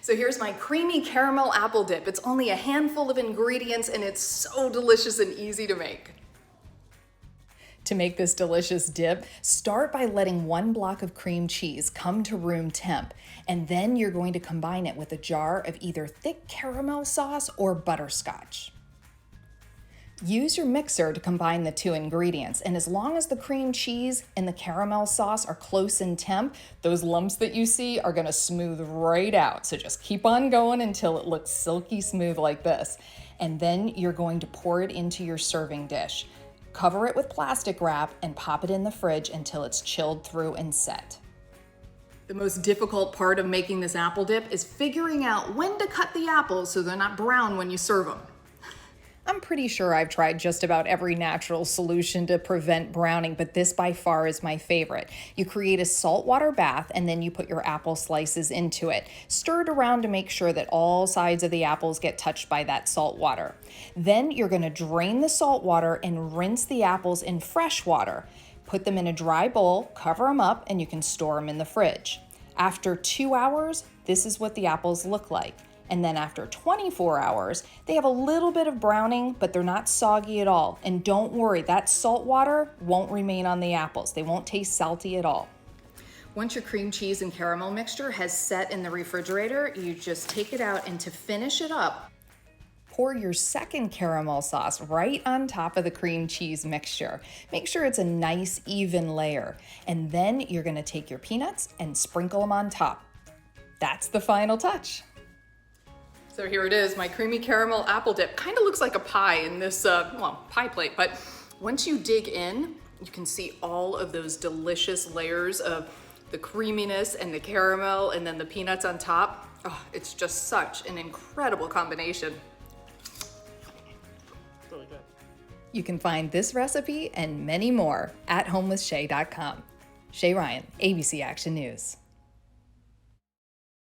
So here's my creamy caramel apple dip. It's only a handful of ingredients and it's so delicious and easy to make. To make this delicious dip, start by letting 1 block of cream cheese come to room temp, and then you're going to combine it with a jar of either thick caramel sauce or butterscotch. Use your mixer to combine the 2 ingredients, and as long as the cream cheese and the caramel sauce are close in temp, those lumps that you see are gonna smooth right out. So just keep on going until it looks silky smooth like this. And then you're going to pour it into your serving dish. Cover it with plastic wrap and pop it in the fridge until it's chilled through and set. The most difficult part of making this apple dip is figuring out when to cut the apples so they're not brown when you serve them. I'm pretty sure I've tried just about every natural solution to prevent browning, but this by far is my favorite. You create a saltwater bath and then you put your apple slices into it. Stir it around to make sure that all sides of the apples get touched by that salt water. Then you're going to drain the salt water and rinse the apples in fresh water. Put them in a dry bowl, cover them up, and you can store them in the fridge. After 2 hours, this is what the apples look like. And then after 24 hours, they have a little bit of browning, but they're not soggy at all. And don't worry, that salt water won't remain on the apples. They won't taste salty at all. Once your cream cheese and caramel mixture has set in the refrigerator, you just take it out, and to finish it up, pour your second caramel sauce right on top of the cream cheese mixture. Make sure it's a nice even layer. And then you're gonna take your peanuts and sprinkle them on top. That's the final touch. So here it is, my creamy caramel apple dip. Kind of looks like a pie in this, pie plate, but once you dig in, you can see all of those delicious layers of the creaminess and the caramel and then the peanuts on top. Oh, it's just such an incredible combination. Really good. You can find this recipe and many more at homewithshay.com. Shay Ryan, ABC Action News.